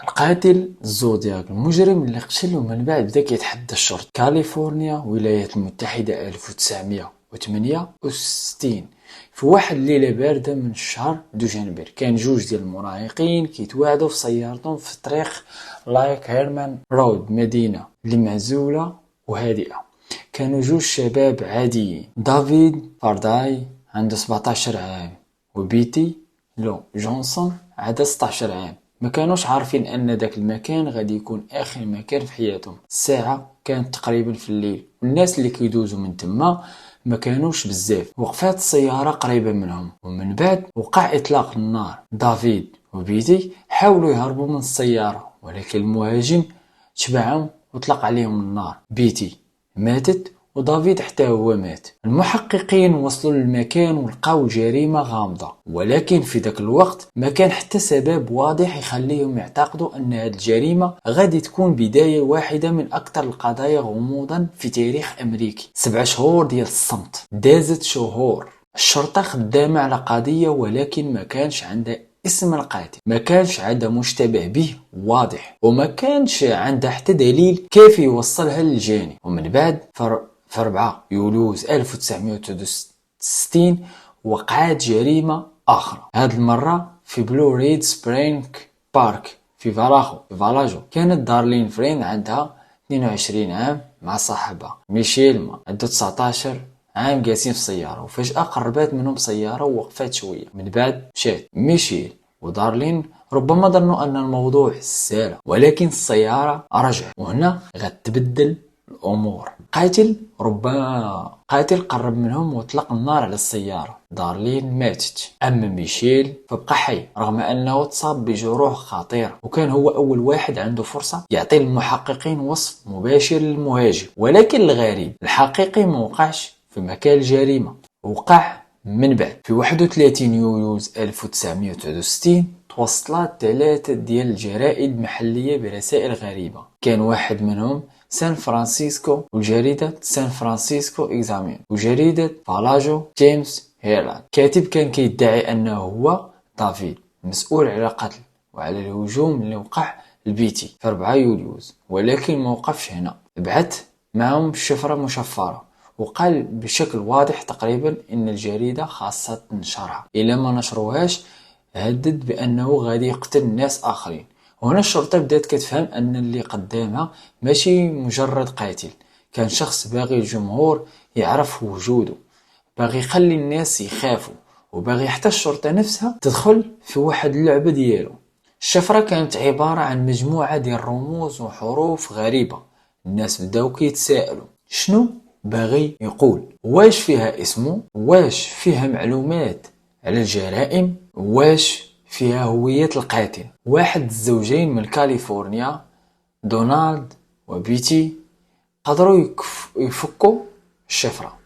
القاتل زودياك المجرم اللي قتل ومن بعد بدا كيتحدى الشرطة. كاليفورنيا، الولايات المتحدة، 1968. في واحد الليلة باردة من شهر دجنبر كان جوج ديال المراهقين كيتواعدوا في سيارتهم في طريق لايك هيرمان رود، مدينة اللي معزولة وهادئة. كانوا جوج شباب عاديين، دافيد فارداي عنده 17 عام وبيتي لو جونسون عنده 16 عام. ما كانوش عارفين ان داك المكان غادي يكون اخر مكان في حياتهم. الساعة كانت تقريبا في الليل والناس اللي كيدوزوا من تما ما كانوش بزاف. وقفات السيارة قريبة منهم ومن بعد وقع اطلاق النار. دافيد وبيتي حاولوا يهربوا من السيارة ولكن المهاجم تبعهم وطلق عليهم النار. بيتي ماتت ودافيد حتى هو مات. المحققين وصلوا للمكان ولقاو جريمة غامضة، ولكن في ذاك الوقت ما كان حتى سبب واضح يخليهم يعتقدوا ان هذه الجريمة غادي تكون بداية واحدة من اكثر القضايا غموضا في تاريخ امريكي. 7 شهور ديال الصمت، دازت شهور. الشرطة خدامة على قضية ولكن ما كانش عندها اسم القاتل، ما كانش عندها مشتبه به واضح، وما كانش عندها حتى دليل كيف يوصلها للجاني. ومن بعد في 4 يوليوز 1963 وقعت جريمة أخرى، هذه المرة في بلو ريد سبرينغ بارك في فالاجو. كانت دارلين فرين عندها 22 عام مع صاحبها ميشيل عنده 19 عام جالسين في سيارة، وفجأة قربت منهم سيارة ووقفت شوية. من بعد مشات ميشيل ودارلين، ربما ظنوا أن الموضوع سهل ولكن السيارة رجعت، وهنا غتبدل الأمور. قاتل قرب منهم وطلق النار على السيارة. دارلين ماتت، أما ميشيل فبقى حي رغم أنه تصاب بجروح خطيرة، وكان هو أول واحد عنده فرصة يعطي المحققين وصف مباشر للمهاجم. ولكن الغريب الحقيقي ما وقعش في مكان الجريمة، وقع من بعد. في 31 يوليوز 1963 توصلت 3 ديال الجرائد محلية برسائل غريبة. كان واحد منهم سان فرانسيسكو وجريدة سان فرانسيسكو إكزامين وجريدة فالاجو جيمس هيرلاند. كاتب كان كيدعي أنه هو دافيد مسؤول على قتل وعلى الهجوم اللي وقع البيتي في 4 يوليوز، ولكن ما وقفش هنا، بعث معهم شفرة مشفرة وقال بشكل واضح تقريبا ان الجريدة خاصة تنشرها، إلا ما نشروهاش هدد بأنه غادي يقتل ناس آخرين. وهنا الشرطة بدأت كتفهم أن اللي قدامها ماشي مجرد قاتل، كان شخص باغي الجمهور يعرف وجوده، باغي يخلي الناس يخافوا، وباغي حتى الشرطة نفسها تدخل في واحد اللعبة ديالو. الشفرة كانت عبارة عن مجموعة ديال رموز وحروف غريبة. الناس بداو كيتساءلوا شنو باغي يقول، واش فيها اسمه، واش فيها معلومات على الجرائم، واش فيها هوية القاتل. واحد الزوجين من كاليفورنيا، دونالد وبيتي، قدروا يفكوا الشفرة،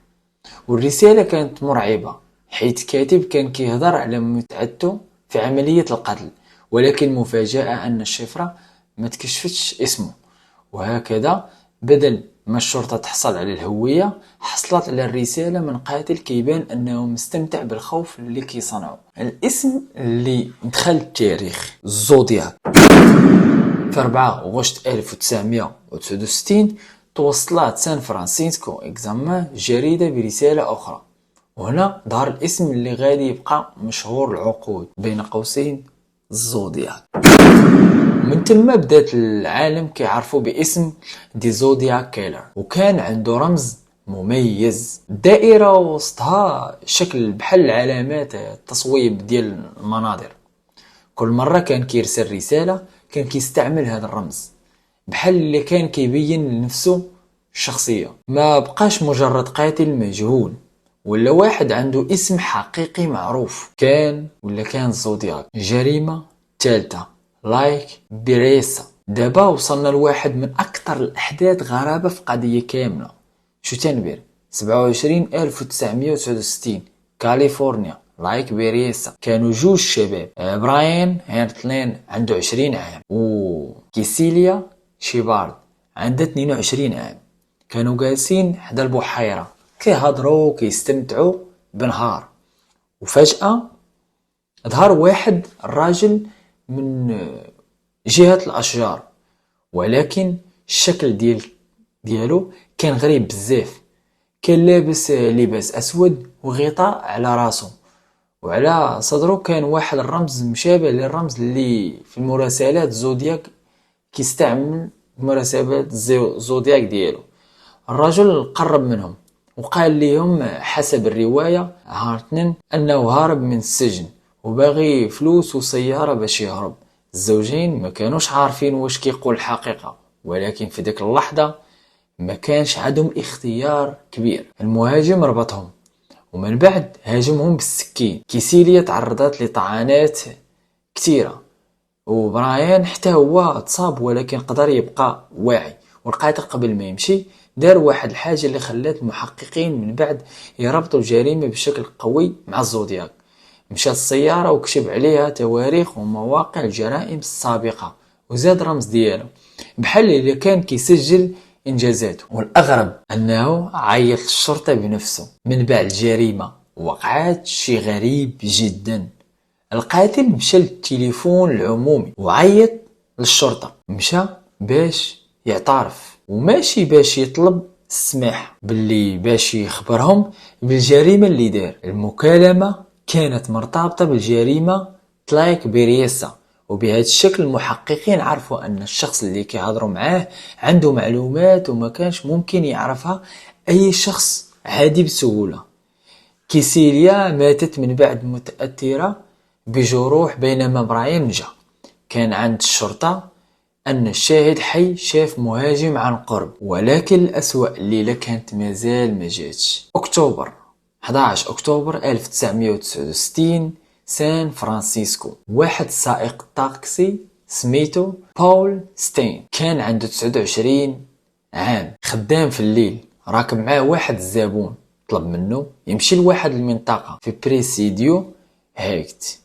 والرسالة كانت مرعبة حيث كاتب كان كيهضر على متعته في عملية القتل، ولكن المفاجأة أن الشفرة ما تكشفتش اسمه. وهكذا بدل ما الشرطة تحصل على الهوية، حصلت على الرسالة من قاتل كيبان أنه مستمتع بالخوف اللي كيصنعه. الاسم اللي دخل التاريخ زودياك. في 4 أغسطس 1969 توصلت سان فرانسيسكو إكزامان جريدة برسالة أخرى، وهنا ظهر الاسم اللي غادي يبقى مشهور العقود، بين قوسين زودياك. من تما بدات العالم كيعرفوا باسم دي زودياك كيلر، وكان عنده رمز مميز، دائرة وسطها شكل بحال علامات التصويب ديال المناظر. كل مرة كان كيرسل رسالة كان كيستعمل هذا الرمز بحال اللي كان كيبين لنفسه الشخصية. ما بقاش مجرد قاتل مجهول ولا واحد عنده اسم حقيقي معروف، كان زودياك. جريمة ثالثة لايك بريسا. دابا وصلنا لواحد من اكثر الاحداث غرابة في قضية كاملة. شو تنبير 27 1969 كاليفورنيا، لايك بريسا. كانوا جوج شباب، براين هيرتلين عنده 20 عام وكيسيليا شيبارد عندها 22 عام. كانوا جالسين حدا البحيرة كيهضروا كيستمتعوا بنهار، وفجأة ظهر واحد الراجل من جهة الأشجار، ولكن الشكل ديالو كان غريب بزاف. كان لابس لباس أسود وغطاء على راسو، وعلى صدره كان واحد الرمز مشابه للرمز اللي في المراسلات زودياك كيستعمل مراسلات زودياك ديالو. الرجل قرب منهم وقال لهم حسب الرواية هارتنن أنه هارب من السجن وباغي فلوس وسيارة باش يهرب. الزوجين ما كانوش عارفين واش كيقول الحقيقة، ولكن في ديك اللحظة ما كانش عندهم اختيار كبير. المهاجم ربطهم ومن بعد هاجمهم بالسكين. كيسيليا تعرضت لطعنات كثيرة، وبراين حتى هو تصاب ولكن قدر يبقى واعي. والقاتل قبل ما يمشي دار واحد الحاجة اللي خلات المحققين من بعد يربطوا الجريمة بشكل قوي مع الزودياك. مشى السيارة وكتب عليها تواريخ ومواقع الجرائم السابقة وزاد رمز ديالو بحال اللي كان كيسجل إنجازاته. والأغرب أنه عيط الشرطة بنفسه من بعد الجريمة. وقعت شي غريب جدا. القاتل مشى للتليفون العمومي وعيط للشرطة. مشى باش يعترف وماشي باش يطلب السماح، باللي باش يخبرهم بالجريمة اللي دار. المكالمة كانت مرتبطة بالجريمة تلايك بريسا، وبهذا الشكل المحققين عرفوا أن الشخص اللي كيهضروا معاه عنده معلومات وما كانش ممكن يعرفها أي شخص عادي بسهولة. كيسيليا ماتت من بعد متأثرة بجروح، بينما براين نجا. كان عند الشرطة أن الشاهد حي شاف مهاجم عن قرب، ولكن الأسوأ الليلة كانت مازال ما جاتش. أكتوبر 11 أكتوبر 1969 سان فرانسيسكو. واحد سائق طاكسي سميتو بول ستين كان عنده 29 عام، خدام في الليل. راكب معاه واحد الزبون طلب منه يمشي لواحد المنطقة في بريسيديو هاكت